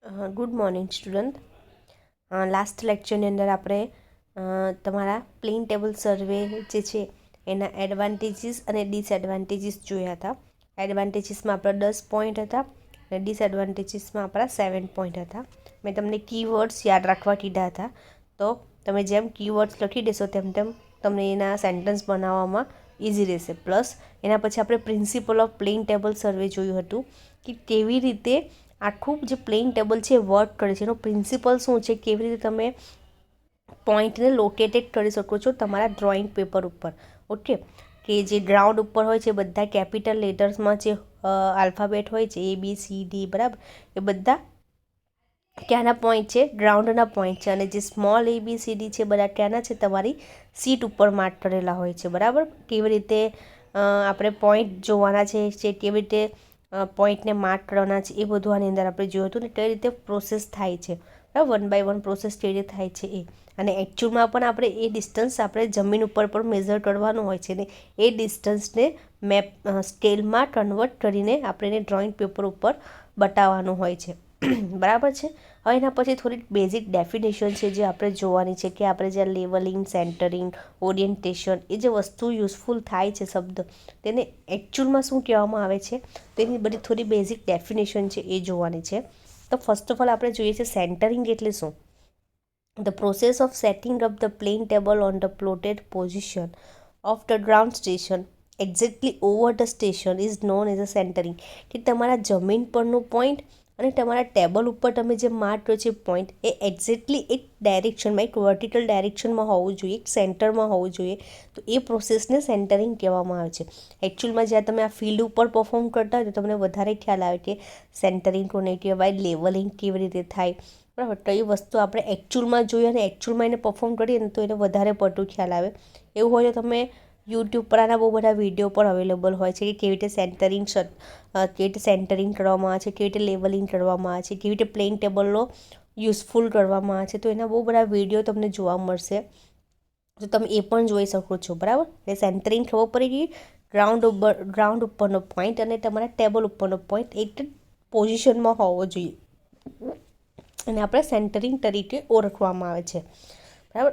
Good morning student. Last લેક્ચરની અંદર આપણે તમારા પ્લેન ટેબલ સર્વે જે છે એના એડવાન્ટેજીસ અને ડિસએડવાન્ટેજીસ જોયા હતા. એડવાન્ટેજીસમાં આપણા 10 પોઈન્ટ હતા અને ડિસએડવાન્ટેજીસમાં આપણા 7 પોઈન્ટ હતા. મેં તમને કીવર્ડ્સ યાદ રાખવા કીધા હતા, તો તમે જેમ કીવર્ડ્સ લખી દેશો તેમ તમને એના સેન્ટેન્સ બનાવવામાં ઇઝી રહેશે. પ્લસ એના પછી આપણે પ્રિન્સિપલ ઓફ પ્લેન ટેબલ સર્વે જોયું હતું કે કેવી રીતે આખું જે પ્લેન ટેબલ છે વર્ક કરે છે, એનો પ્રિન્સિપલ શું છે, કેવી રીતે તમે પોઈન્ટને લોકેટેડ કરી શકો છો તમારા ડ્રોઈંગ પેપર ઉપર. ઓકે, કે જે ગ્રાઉન્ડ ઉપર હોય છે બધા કેપિટલ લેટર્સમાં જે આલ્ફાબેટ હોય છે ABCD, બરાબર, એ બધા ક્યાંના પોઈન્ટ છે? ગ્રાઉન્ડના પોઈન્ટ છે. અને જે સ્મોલ ABCD છે બધા ક્યાંના છે? તમારી સીટ ઉપર માર્ક કરેલા હોય છે. બરાબર, કેવી રીતે આપણે પોઈન્ટ જોવાના છે, કેવી રીતે પોઈન્ટને માર્ક કરવાના છે, એ બધું આની અંદર આપણે જોયું હતું ને કઈ રીતે પ્રોસેસ થાય છે. બરાબર, 1 બાય 1 પ્રોસેસ કેવી રીતે થાય છે એ. અને એકચ્યુઅલમાં પણ આપણે એ ડિસ્ટન્સ આપણે જમીન ઉપર પણ મેઝર કરવાનું હોય છે ને એ ડિસ્ટન્સને મેપ સ્કેલમાં કન્વર્ટ કરીને આપણે એને ડ્રોઈંગ પેપર ઉપર બતાવવાનું હોય છે. બરાબર છે. હવે એના પછી થોડીક બેઝિક ડેફિનેશન છે જે આપણે જોવાની છે કે આપણે જ્યાં લેવલિંગ, સેન્ટરિંગ, ઓરિએન્ટેશન, એ જે વસ્તુ યુઝફુલ થાય છે શબ્દ, તેને એકચ્યુઅલમાં શું કહેવામાં આવે છે, તેની બધી થોડી બેઝિક ડેફિનેશન છે એ જોવાની છે. તો ફર્સ્ટ ઓફ ઓલ આપણે જોઈએ છે સેન્ટરિંગ એટલે શું. The process of setting up the plane table on the plotted position of the ground station exactly over the station is known as a centering. કે તમારા જમીન પરનું પોઈન્ટ અને તમારા ટેબલ ઉપર તમે જે માર્ક કર્યો છે પોઈન્ટ, એ એક્ઝેક્ટલી એક ડાયરેક્શનમાં, એક વર્ટિકલ ડાયરેક્શનમાં હોવું જોઈએ, એક સેન્ટરમાં હોવું જોઈએ. તો એ પ્રોસેસને સેન્ટરિંગ કહેવામાં આવે છે. એકચ્યુઅલમાં જ્યાં તમે આ ફિલ્ડ ઉપર પરફોર્મ કરતા હોય તો તમને વધારે ખ્યાલ આવે કે સેન્ટરિંગ કોને કહેવાય, લેવલિંગ કેવી રીતે થાય. બરાબર, તો એ વસ્તુ આપણે એકચ્યુઅલમાં જોઈએ અને એકચ્યુઅલમાં એને પરફોર્મ કરીએ ને તો એને વધારે પડતું ખ્યાલ આવે. એવું હોય તો તમે યુટ્યુબ પર આના બહુ બધા વિડીયો પણ અવેલેબલ હોય છે કે કેવી રીતે સેન્ટરિંગ કરવામાં આવે છે, કેવી રીતે લેવલિંગ કરવામાં આવે છે, કેવી રીતે પ્લેન ટેબલનો યુઝફુલ કરવામાં આવે છે. તો એના બહુ બધા વિડીયો તમને જોવા મળશે, તો તમે એ પણ જોઈ શકો છો. બરાબર, એટલે સેન્ટરિંગ ખબર પડી ગઈ. ગ્રાઉન્ડ ઉપરનો પોઈન્ટ અને તમારા ટેબલ ઉપરનો પોઈન્ટ એક પોઝિશનમાં હોવો જોઈએ, અને આપણે સેન્ટરિંગ તરીકે ઓળખવામાં આવે છે. બરાબર,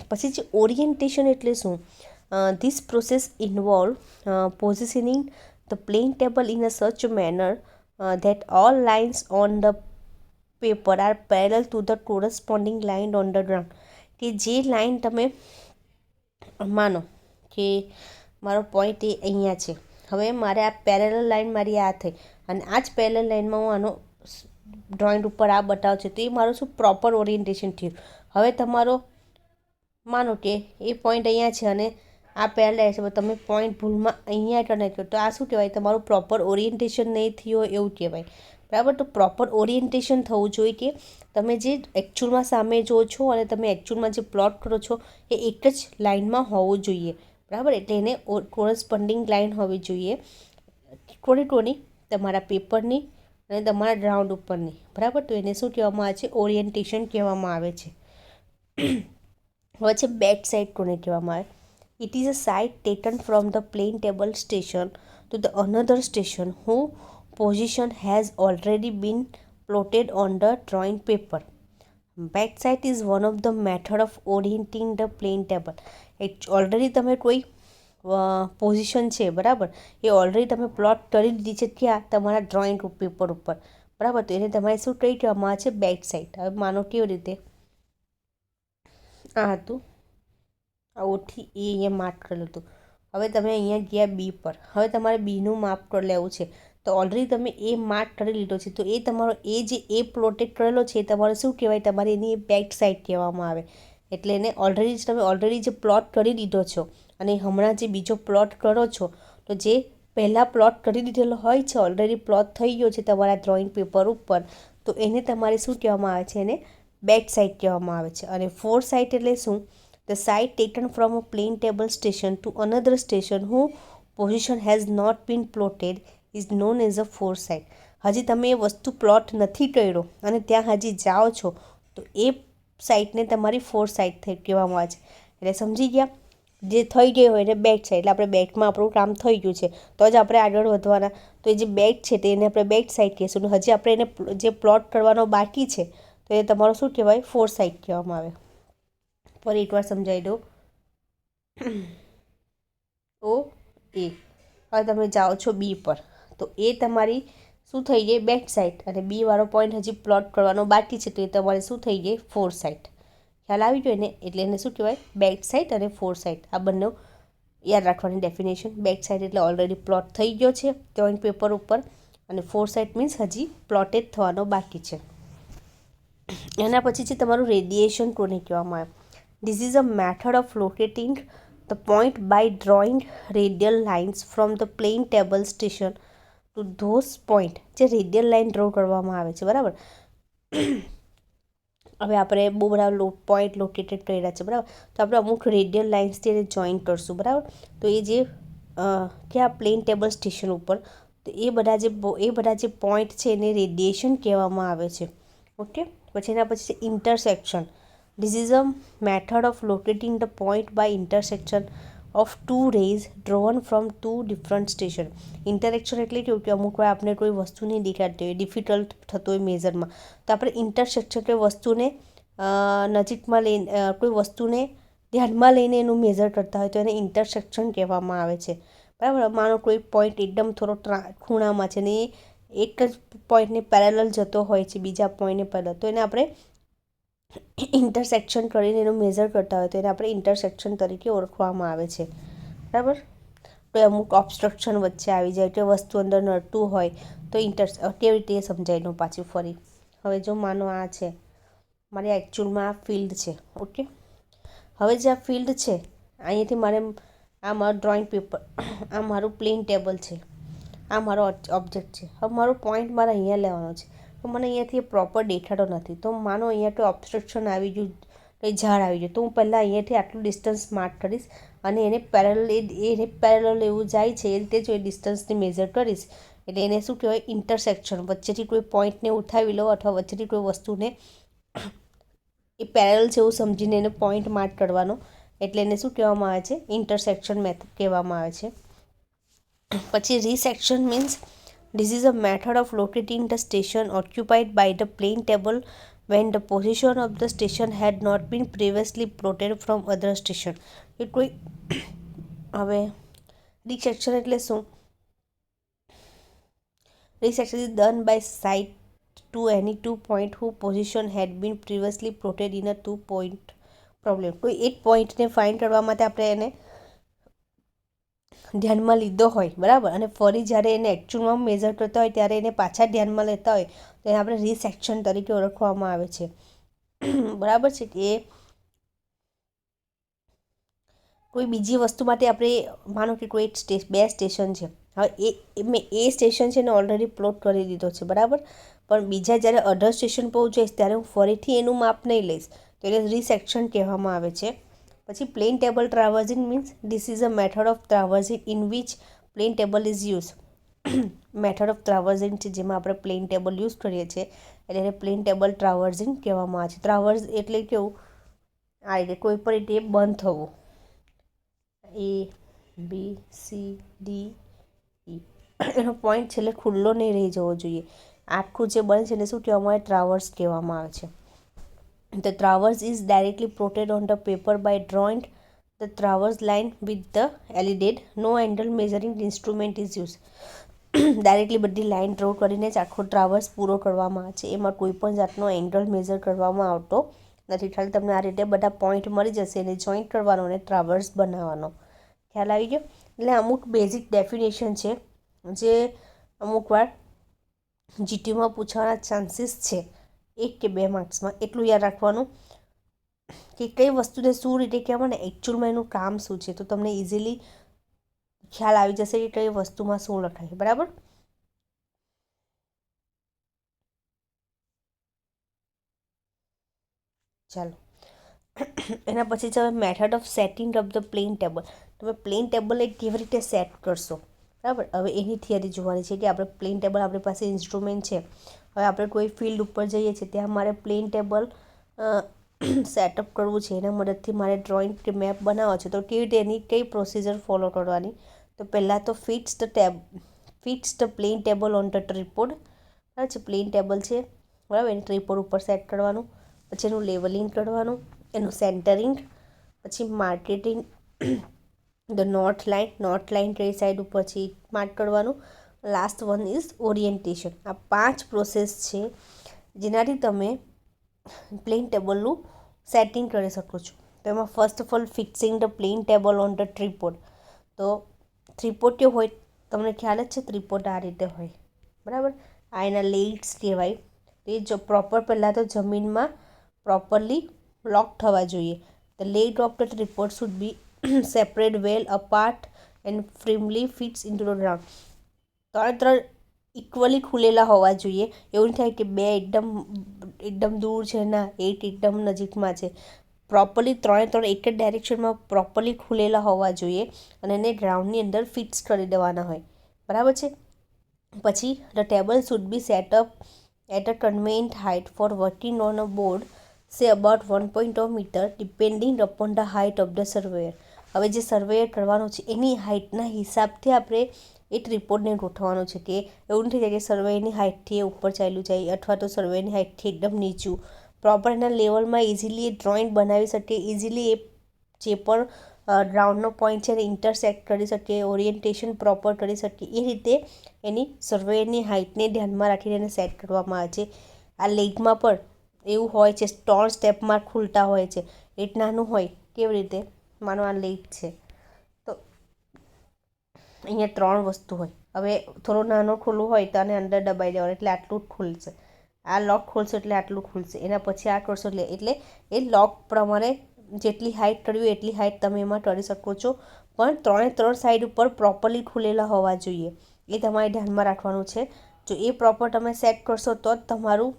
પછી જે ઓરિએન્ટેશન એટલે શું. This process involve positioning the plane table in a such manner that all lines on the paper are parallel to the corresponding line on the ground. કે જે લાઈન તમે માનો કે મારો પોઈન્ટ એ અહીંયા છે, હવે મારે આ પેરેલલ લાઈન મારી આ થઈ અને આ જ પેરેલલ લાઈનમાં હું આનો ડ્રોઈંગ ઉપર આ બતાવ છે, તો એ મારું શું પ્રોપર ઓરિએન્ટેશન થયું. હવે તમારો માનો કે એ પોઈન્ટ અહીંયા છે અને આ પેરેલલ છે, તમે પોઈન્ટ ભૂલમાં અહીંયા કનેક્ટ કરો તો આ શું કહેવાય, તમારું પ્રોપર ઓરિએન્ટેશન નહીં થયું હોય એવું કહેવાય. બરાબર, તો પ્રોપર ઓરિએન્ટેશન થવું જોઈએ કે તમે જે એકચ્યુઅલમાં સામે જો છો અને તમે એકચ્યુઅલમાં જે પ્લોટ કરો છો એ એક જ લાઇનમાં હોવું જોઈએ. બરાબર, એટલે એને કોરસ્પોન્ડિંગ લાઇન હોવી જોઈએ, થોડી તમારા પેપરની અને તમારા ગ્રાઉન્ડ ઉપરની. બરાબર, તો એને શું કહેવામાં આવે છે, ઓરિએન્ટેશન કહેવામાં આવે છે. હવે છે બેક સાઇડ કોને કહેવામાં આવે. It is a side taken from the plane table station to the another station whose position has already been plotted on the drawing paper. Backside is one of the method of orienting the plane table. Already તમે કોઈ position છે, બરાબર, એ already તમે plot કરી દીધી છે ક્યાં, તમારા ડ્રોઈંગ પેપર ઉપર. બરાબર, તો એને તમારે શું કહી કહેવામાં આવે છે, બેક સાઇડ. હવે માનો કેવી રીતે આ હતું, આ ઓથી એ અહીંયા માર્ક કરેલું હતું. હવે તમે અહીંયા ગયા બી પર, હવે તમારે બીનું માપ કરી લેવું છે, તો ઓલરેડી તમે એ માર્ક કરી લીધો છે, તો એ તમારો એ જે એ પ્લોટેડ કરેલો છે એ તમારે શું કહેવાય, તમારે એની બેક સાઇડ કહેવામાં આવે. એટલે એને ઓલરેડી જે પ્લોટ કરી દીધો છો અને હમણાં જે બીજો પ્લોટ કરો છો, તો જે પહેલાં પ્લોટ કરી દીધેલો હોય છે, ઓલરેડી પ્લોટ થઈ ગયો છે તમારા ડ્રોઈંગ પેપર ઉપર, તો એને તમારે શું કહેવામાં આવે છે, એને બેક સાઇડ કહેવામાં આવે છે. અને ફોર સાઇડ એટલે શું, the side taken from a plane table station to another station whose position has not been plotted is known as a foresight. હજી તમે એ વસ્તુ પ્લોટ નથી કર્યો અને ત્યાં હજી જાઓ છો તો એ સાઇટને તમારી ફોર સાઇટ કહેવામાં આવે છે. એટલે સમજી ગયા. જે થઈ ગઈ હોય એને બેક સાઈડ, એટલે આપણે બેકમાં આપણું કામ થઈ ગયું છે તો જ આપણે આગળ વધવાના. તો એ જે બેક છે તેને આપણે બેક સાઈડ કહીશું. હજી આપણે એને જે પ્લોટ કરવાનો બાકી છે તો એ તમારો શું કહેવાય? ફોર સાઈડ કહેવામાં આવે. ફરી એકવાર સમજાવી દો. ઓ એ. હવે તમે જાઓ છો બી પર, તો એ તમારી શું થઈ ગઈ? Back sight. અને બી વાળો પોઈન્ટ હજી પ્લોટ કરવાનો બાકી છે તો એ તમારે શું થઈ ગઈ? Fore sight. ખ્યાલ આવી ગયો ને? એટલે એને શું કહેવાય? બેક સાઈડ અને ફોર સાઈડ. આ બંને યાદ રાખવાની ડેફિનેશન. બેક સાઈડ એટલે ઓલરેડી પ્લોટ થઈ ગયો છે ડ્રોઈંગ પેપર ઉપર, અને ફોર સાઈડ મીન્સ હજી પ્લોટેડ થવાનો બાકી છે. એના પછી છે તમારું રેડિયેશન કોને કહેવામાં આવે? This is a method of locating the point by drawing radial lines from the plane table station to those point. જે રેડિયલ લાઇન ડ્રો કરવામાં આવે છે, બરાબર. હવે આપણે બહુ બધા પોઈન્ટ લોકેટેડ કર્યા છે, બરાબર. તો આપણે અમુક રેડિયલ લાઇન્સથી એને જોઈન કરશું, બરાબર. તો એ જે ક્યાં પ્લેન ટેબલ સ્ટેશન ઉપર, તો એ બધા જે પોઈન્ટ છે એને રેડિયેશન કહેવામાં આવે છે. ઓકે. પછી એના પછી છે intersection. This is a method of locating the point by intersection of two rays drawn from two different station. Interaction એટલે કેવું કે અમુક વાર આપણે કોઈ વસ્તુ નહીં દેખાતી હોય, ડિફિકલ્ટ થતો હોય મેઝરમાં, તો આપણે ઇન્ટરસેક્શન કે વસ્તુને નજીકમાં લઈને કોઈ વસ્તુને ધ્યાનમાં લઈને એનું મેઝર કરતા હોય તો એને ઇન્ટરસેક્શન કહેવામાં આવે છે, બરાબર. માનો કોઈ પોઈન્ટ એકદમ થોડો ખૂણામાં છે ને એ એક જ પોઈન્ટને પેરેલલ જતો હોય છે બીજા પોઈન્ટને પેરેલલ, તો એને આપણે ઇન્ટરસેક્શન કરીને એનું મેઝર કરતા હોય તો એને આપણે ઇન્ટરસેક્શન તરીકે ઓળખવામાં આવે છે, બરાબર. તો અમુક ઓબ્સ્ટ્રક્શન વચ્ચે આવી જાય કે વસ્તુ અંદર નડતું હોય તો કેવી રીતે સમજાવી દઉં પાછી ફરી. હવે જો માનો આ છે મારી એકચ્યુઅલમાં આ ફિલ્ડ છે, ઓકે. હવે જે આ ફિલ્ડ છે અહીંયાથી મારે આ મારું ડ્રોઈંગ પેપર, આ મારું પ્લેન ટેબલ છે, આ મારો ઓબ્જેક્ટ છે. હવે મારો પોઈન્ટ મારે અહીંયા લેવાનો છે, તો મને અહીંયાથી પ્રોપર દેખાતો નથી. તો માનો અહીંયા કોઈ ઓબ્સ્ટ્રક્શન આવી ગયું, કંઈ ઝાડ આવી ગયું, તો હું પહેલાં અહીંયાથી આટલું ડિસ્ટન્સ માર્ક કરીશ અને એને પેરેલલ એવું જાય છે એ રીતે જો એ ડિસ્ટન્સને મેઝર કરીશ એટલે એને શું કહેવાય? ઇન્ટરસેક્શન. વચ્ચેથી કોઈ પોઈન્ટને ઉઠાવી લો અથવા વચ્ચેથી કોઈ વસ્તુને એ પેરેલલ છે એવું સમજીને એને પોઈન્ટ માર્ક કરવાનો, એટલે એને શું કહેવામાં આવે છે? ઇન્ટરસેક્શન મેથડ કહેવામાં આવે છે. પછી resection means this is a method of locating the station occupied by the plane table when the position of the station had not been previously plotted from other station. એ કોઈ હવે resection એટલે શું? Resection is done by side to any two point whose position had been previously plotted in a two point problem. કોઈ એક પોઈન્ટને find કરવા માટે આપણે એને ધ્યાનમાં લીધો હોય, બરાબર, અને ફરી જ્યારે એને એકચ્યુઅલમાં મેઝર કરતા હોય ત્યારે એને પાછા ધ્યાનમાં લેતા હોય તો એને આપણે રીસેક્શન તરીકે ઓળખવામાં આવે છે, બરાબર છે. કે કોઈ બીજી વસ્તુ માટે આપણે માનો કે કોઈ બે સ્ટેશન છે, હવે મેં એ સ્ટેશન છે ને ઓલરેડી પ્લોટ કરી દીધો છે, બરાબર. પણ બીજા જ્યારે અધર સ્ટેશન પર જઈશ ત્યારે હું ફરીથી એનું માપ નહીં લઈશ તો એને રીસેક્શન કહેવામાં આવે છે. પછી plane table traversing means this is a method of traversing in which plane table is use. Method of traversing છે જેમાં આપણે પ્લેન ટેબલ યુઝ કરીએ છીએ એટલે એને પ્લેન ટેબલ ટ્રાવર્સિંગ કહેવામાં આવે છે. ટ્રાવર્સ એટલે કેવું? આ રીતે કોઈ પણ રીતે બંધ થવું, ABCDE. એનો પોઈન્ટ છેલ્લે ખુલ્લો નહીં રહી જવો જોઈએ. આખું જે બને છે એને શું કહેવામાં આવે? ટ્રાવર્સ કહેવામાં આવે છે. The traverse is directly plotted on the paper by drawing the traverse line with the LED. No angle measuring instrument is used. Directly બધી લાઇન ડ્રો કરીને જ આખો ટ્રાવર્સ પૂરો કરવામાં આવે છે. એમાં કોઈ પણ જાતનો એંગલ મેઝર કરવામાં આવતો નથી. ખાલી તમને આ રીતે બધા પોઈન્ટ મળી જશે એને જોઈન્ટ કરવાનો અને ટ્રાવર્સ બનાવવાનો. ખ્યાલ આવી ગયો? એટલે અમુક બેઝિક ડેફિનેશન છે જે અમુક વાર જીટીયુમાં પૂછવાના ચાન્સીસ છે 1 કે 2 માર્ક્સમાં. એટલું યાદ રાખવાનું કે કઈ વસ્તુને શું રીતે કહેવામાં ને એકચ્યુઅલમાં એનું કામ શું છે, તો તમને ઇઝીલી ખ્યાલ આવી જશે કે કઈ વસ્તુમાં શું લખાય, બરાબર. ચાલો એના પછી છે method of setting of the plane table. તમે પ્લેન ટેબલ એક કેવી રીતે સેટ કરશો, બરાબર. હવે એની થિયરી જોવાની છે કે આપણે પ્લેન ટેબલ આપણી પાસે ઇન્સ્ટ્રુમેન્ટ છે. હવે આપણે કોઈ ફિલ્ડ ઉપર જઈએ છીએ ત્યાં મારે પ્લેન ટેબલ સેટઅપ કરવું છે, એના મદદથી મારે ડ્રોઈંગ કે મેપ બનાવવો છે, તો કેવી રીતે એની કઈ પ્રોસિજર ફોલો કરવાની. તો પહેલાં તો fits the plane table on the tripod. બરાબર છે, પ્લેન ટેબલ છે બરાબર, એને ટ્રીપોડ ઉપર સેટ કરવાનું. પછી એનું લેવલિંગ કરવાનું, એનું સેન્ટરિંગ, પછી માર્કેટિંગ ધ નોર્થ લાઇન કઈ સાઈડ ઉપરથી માર્ક કરવાનું. Last one is orientation. આ 5 પ્રોસેસ છે જેનાથી તમે પ્લેન ટેબલનું સેટિંગ કરી શકો છો. તો એમાં first of all fixing the plane table on the tripod. તો ટ્રીપોડ કેવું હોય તમને ખ્યાલ જ છે, ટ્રીપોડ આ રીતે હોય બરાબર. આ એના લેગ્સ કહેવાય. એ જો પ્રોપર પહેલાં તો જમીનમાં પ્રોપરલી લોક થવા જોઈએ. The leg of the tripod should be separate well apart and firmly fits into the ground. ત્રણ ઇક્વલી ખુલેલા હોવા જોઈએ. એવું થાય કે બે એકદમ દૂર છે, ના એક એકદમ નજીકમાં છે. પ્રોપરલી ત્રણ એક જ ડાયરેક્શનમાં પ્રોપરલી ખુલેલા હોવા જોઈએ અને એને ગ્રાઉન્ડની અંદર ફિક્સ કરી દેવાના હોય બરાબર છે. પછી the table should be set up at a convenient height for working on a board say about 1.2 metre depending upon the height of the surveyor. હવે જે સર્વેયર કરવાનું છે એની હાઇટના હિસાબથી આપણે એ ટ્રીપોડને ગોઠવવાનું છે, કે એવું નથી થાય કે સર્વેની હાઇટથી એ ઉપર ચાલ્યું જાય અથવા તો સર્વેની હાઇટથી એકદમ નીચું. પ્રોપર એના લેવલમાં ઇઝીલી એ ડ્રોઈંગ બનાવી શકીએ, ઇઝીલી એ જે પણ ગ્રાઉન્ડનો પોઈન્ટ છે એને ઇન્ટરસેક્ટ કરી શકીએ, ઓરિએન્ટેશન પ્રોપર કરી શકીએ. એ રીતે એની સર્વેની હાઇટને ધ્યાનમાં રાખીને એને સેટ કરવામાં આવે છે. આ લેગમાં પણ એવું હોય છે, 3 સ્ટેપમાં ખુલતા હોય છે. એક નાનું હોય કેવી રીતે, માનો આ લેગ છે તો અહીંયા 3 વસ્તુ હોય. હવે થોડો નાનો ખુલ્લું હોય તો આને અંદર દબાઈ દેવાનું એટલે આટલું જ ખુલશે. આ લોક ખોલશો એટલે આટલું ખુલશે. એના પછી આ કરશો એટલે એ લોક પ્રમાણે જેટલી હાઇટ કરવી હોય એટલી હાઇટ તમે એમાં કરી શકો છો. પણ 3 સાઈડ ઉપર પ્રોપરલી ખુલેલા હોવા જોઈએ, એ તમારે ધ્યાનમાં રાખવાનું છે. જો એ પ્રોપર તમે સેટ કરશો તો જ તમારું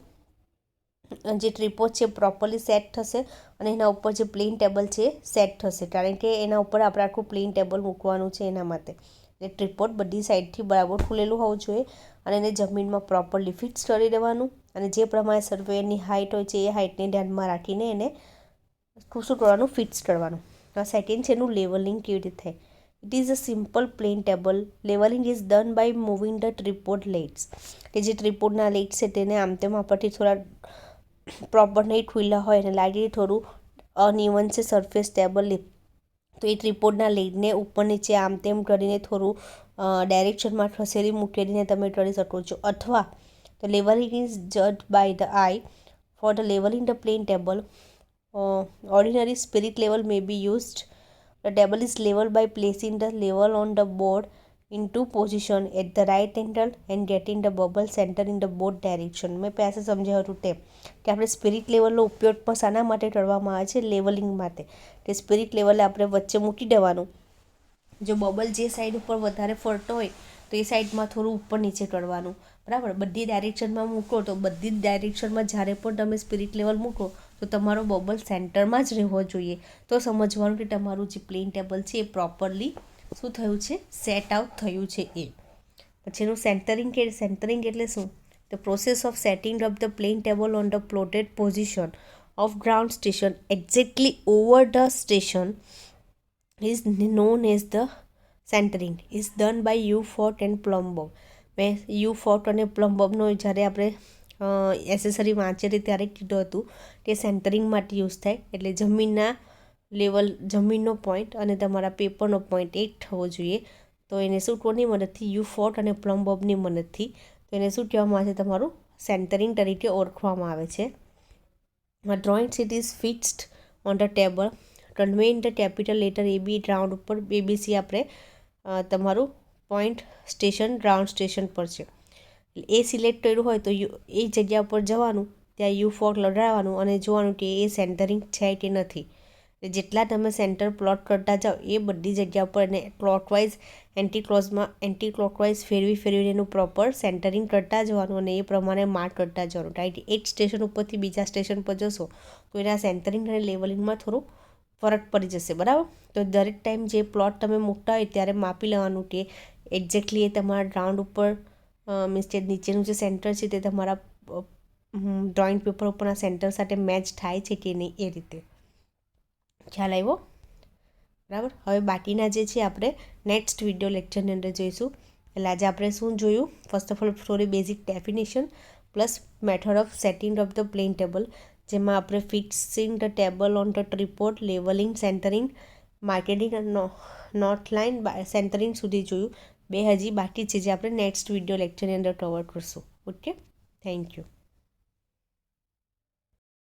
જે ટ્રીપોડ છે પ્રોપરલી સેટ થશે અને એના ઉપર જે પ્લેન ટેબલ છે સેટ થશે, કારણ કે એના ઉપર આપણે આખું પ્લેન ટેબલ મૂકવાનું છે. એના માટે એ ટ્રીપોડ બધી સાઈડથી બરાબર ખુલેલું હોવું જોઈએ અને એને જમીનમાં પ્રોપરલી ફિક્સ કરી દેવાનું. અને જે પ્રમાણે સર્વેની હાઇટ હોય છે એ હાઇટને ધ્યાનમાં રાખીને એને શું કરવાનું, ફિક્સ કરવાનું. સેકન્ડ છે એનું લેવલિંગ કેવી રીતે થાય. It is a simple plane table. Levelling is done by moving the tripod legs. કે જે ટ્રીપોડના લેગ્સ છે તેને આમ તેમ આપણથી થોડા પ્રોપર નહીં ખુલ્લા હોય અને લાગે થોડું અનઇવન છે સરફેસ ટેબલ, તો એ ટ્રીપોડના લેગને ઉપર નીચે આમ તેમ કરીને થોડું ડાયરેક્શનમાં ખસેડી મૂકીને તમે કરી શકો છો. અથવા તો લેવલિંગ ઇઝ જજ by the eye. For the levelling the plane table ordinary spirit level may be used. The table is leveled by placing the level on the board into position at the right angle and getting the bubble center in the both direction. મેં પાસે સમજાવ્યું હતું તેમ કે આપણે spirit લેવલનો ઉપયોગ પણ શાના માટે કરવામાં આવે છે, લેવલિંગ માટે. કે સ્પિરિટ લેવલે આપણે વચ્ચે મૂકી દેવાનું. જો બબલ જે સાઈડ ઉપર વધારે ફરતો હોય તો એ સાઈડમાં થોડું ઉપર નીચે કરવાનું બરાબર. બધી ડાયરેક્શનમાં મૂકો તો બધી જ ડાયરેક્શનમાં જ્યારે પણ તમે સ્પિરિટ લેવલ મૂકો તો તમારો બબલ સેન્ટરમાં જ રહેવો જોઈએ. તો સમજવાનું કે તમારું જે પ્લેન ટેબલ છે એ પ્રોપરલી શું થયું છે, સેટ આઉટ થયું છે એ. પછી એનું સેન્ટરિંગ એટલે શું, the process of setting up the plane table on the plotted position of ground station exactly over the station is known as the centering. is done by U-Fort and Plumb bob. મેં U-Fort અને પ્લમ્બ બોબનો જ્યારે આપણે accessory વાંચેલી ત્યારે કીધું હતું કે centring માટે use થાય. એટલે જમીનનો પોઈન્ટ અને તમારા પેપરનો પોઈન્ટ એક થવો જોઈએ. તો એને શું કોની મદદથી, U-Fort અને પ્લમ્બ બોબની મદદથી. તો એને શું કહેવામાં આવે છે, તમારું સેન્ટરિંગ તરીકે ઓળખવામાં આવે છે. Drawing sheet is fixed on the table convene the capital letter AB ground ઉપર. ABC આપણે તમારું પોઈન્ટ સ્ટેશન ગ્રાઉન્ડ સ્ટેશન પર છે. એ સિલેક્ટ કર્યું હોય તો એ જગ્યા પર જવાનું, ત્યાં U-Fort લગાડવાનું અને જોવાનું કે એ સેન્ટરિંગ છે કે નથી. જેટલા તમે સેન્ટર પ્લોટ કરતા જાઓ એ બધી જગ્યા પર એને ક્લોકવાઇઝ એન્ટી ક્લોકવાઇઝ ફેરવીને એનું પ્રોપર સેન્ટરિંગ કરતા જવાનું અને એ પ્રમાણે માર્ક કરતા જવાનું. રાઈટ, એક સ્ટેશન ઉપરથી બીજા સ્ટેશન પર જશો તો એના સેન્ટરિંગ અને લેવલિંગમાં થોડું ફરક પડી જશે બરાબર. તો દરેક ટાઈમ જે પ્લોટ તમે મૂકતા હોય ત્યારે માપી લેવાનું કે એક્ઝેક્ટલી એ તમારા ગ્રાઉન્ડ ઉપર મીન્સ કે નીચેનું જે સેન્ટર છે તે તમારા ડ્રોઈંગ પેપર ઉપરના સેન્ટર સાથે મેચ થાય છે કે નહીં એ રીતે. ખ્યાલ આવ્યો? બરાબર. હવે બાકીના જે છે આપણે નેક્સ્ટ વિડીયો લેક્ચરની અંદર જોઈશું. એટલે આજે આપણે શું જોયું? ફર્સ્ટ ઓફ ઓલ થોડી basic definition plus method of setting of the plane table, જેમાં આપણે fixing the table on the tripod, levelling, centering, marketing અને નોટ લાઇન સેન્ટરિંગ સુધી જોયું. 2 હજી બાકી છે જે આપણે નેક્સ્ટ વિડીયો લેક્ચરની અંદર કવર કરશું. Okay, thank you.